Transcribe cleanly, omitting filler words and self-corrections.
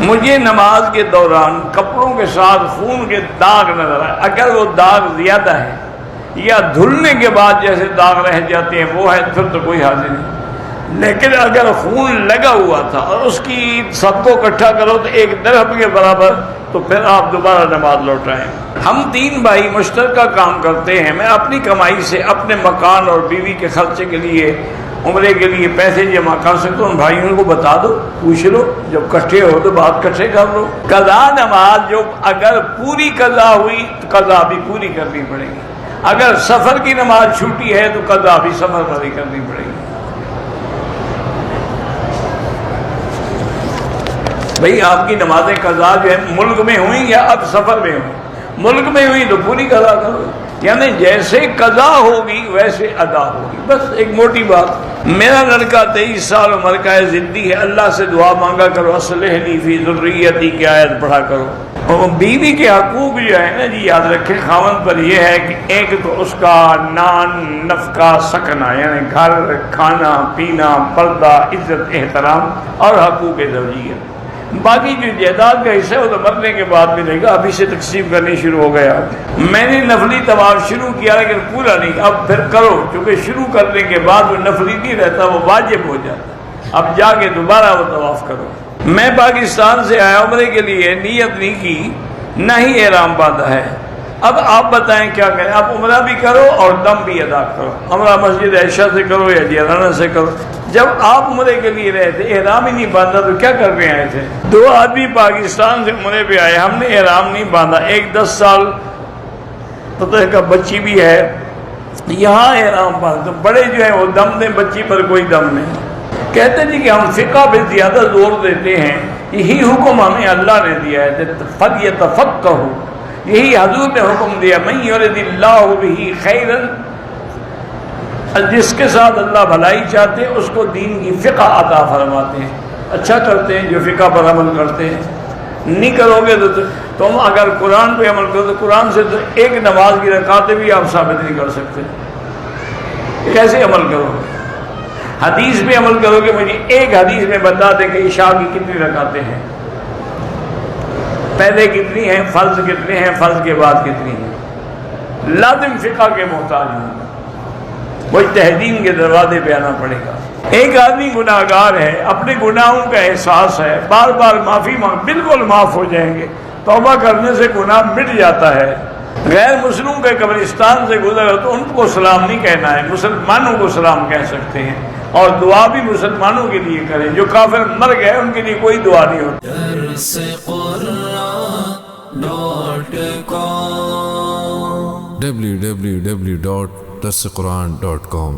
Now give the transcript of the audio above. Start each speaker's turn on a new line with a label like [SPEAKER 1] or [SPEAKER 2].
[SPEAKER 1] مجھے نماز کے دوران کپڑوں کے ساتھ خون کے داغ نظر آئے، اگر وہ داغ زیادہ ہے یا دھلنے کے بعد جیسے داغ رہ جاتے ہیں وہ ہے پھر تو کوئی حاضر نہیں، لیکن اگر خون لگا ہوا تھا اور اس کی سب کو اکٹھا کرو تو ایک درہم کے برابر، تو پھر آپ دوبارہ نماز لوٹائیں۔ ہم 3 بھائی مشترکہ کام کرتے ہیں، میں اپنی کمائی سے اپنے مکان اور بیوی کے خرچے کے لیے عمرے کے لیے پیسے جمع کر سکتا ہوں۔ بھائیوں کو بتا دو، پوچھ لو، جب کٹھے ہو تو بات کٹھے کر لو۔ قضا نماز جو اگر پوری قضا ہوئی تو قضا بھی پوری کرنی پڑے گی، اگر سفر کی نماز چھوٹی ہے تو قضا بھی سفر پر ہی کرنی پڑے گی۔ بھئی آپ کی نمازیں قضا جو ہے ملک میں ہوئیں یا اب سفر میں ہوئیں؟ ملک میں ہوئی تو پوری قضا کرو، یعنی جیسے قضا ہوگی ویسے ادا ہوگی، بس ایک موٹی بات۔ میرا لڑکا 23 سال عمر کا ہے، ضدی ہے، اللہ سے دعا مانگا کرو، اصلح لی فی ذریتی کی آیت پڑھا کرو۔ اور بیوی کے حقوق جو ہے نا جی، یاد رکھیں خاوند پر یہ ہے کہ ایک تو اس کا نان نفقہ سکنا، یعنی گھر، کھانا پینا، پردہ، عزت، احترام اور حقوق زوجیت۔ باقی جو جائیداد کا حصہ ہے وہ تو مرنے کے بعد ملے گا، ابھی سے تقسیم کرنی شروع ہو گیا۔ میں نے نفلی طواف شروع کیا لیکن پورا نہیں، اب پھر کرو، کیونکہ شروع کرنے کے بعد وہ نفلی نہیں رہتا، وہ واجب ہو جاتا، اب جا کے دوبارہ وہ طواف کرو۔ میں پاکستان سے آیا عمرے کے لیے، نیت نہیں کی، نہ ہی احرام باندھا ہے، اب آپ بتائیں کیا کریں؟ آپ عمرہ بھی کرو اور دم بھی ادا کرو، عمرہ مسجد عائشہ سے کرو یا جیرانہ سے کرو۔ جب آپ عمرے کے لیے رہے تھے احرام ہی نہیں باندھا تو کیا کرنے آئے تھے؟ 2 آدمی پاکستان سے عمرے پہ آئے، ہم نے احرام نہیں باندھا، ایک 10 سال پتہ کا بچی بھی ہے، یہاں احرام باندھا، بڑے جو ہیں وہ دم دیں، بچی پر کوئی دم نہیں۔ کہتے ہیں کہ ہم فقہ پہ زیادہ زور دیتے ہیں، یہی حکم ہمیں اللہ نے دیا ہے، فَلْيَتَفَقَّهُوا، یہی حضور نے حکم دیا، مَن یُرِدِ اللَّهُ بِهِ خَیْرًا، جس کے ساتھ اللہ بھلائی چاہتے ہیں اس کو دین کی فقہ عطا فرماتے ہیں۔ اچھا کرتے ہیں جو فقہ پر عمل کرتے ہیں، نہیں کرو گے تو تم اگر قرآن پہ عمل کرو تو قرآن سے تو ایک نماز کی رکعتیں بھی آپ ثابت نہیں کر سکتے، کیسے عمل کرو گے؟ حدیث پہ عمل کرو گے، مجھے ایک حدیث میں بتا دیں کہ عشاء کی کتنی رکعتیں ہیں، پہلے کتنی ہیں، فرض کتنے ہیں، فرض کے بعد کتنی ہیں؟ لازم فقہ کے محتاج ہوں، مجتہدین کے دروازے پہ آنا پڑے گا۔ ایک آدمی گناہ گار ہے، اپنے گناہوں کا احساس ہے، بار بار معافی مانگ، بالکل معاف ہو جائیں گے، توبہ کرنے سے گناہ مٹ جاتا ہے۔ غیر مسلموں کے قبرستان سے گزرے تو ان کو سلام نہیں کہنا ہے، مسلمانوں کو سلام کہہ سکتے ہیں، اور دعا بھی مسلمانوں کے لیے کریں، جو کافر مر گئے ان کے لیے کوئی دعا نہیں ہوتی۔
[SPEAKER 2] www.darsequran.com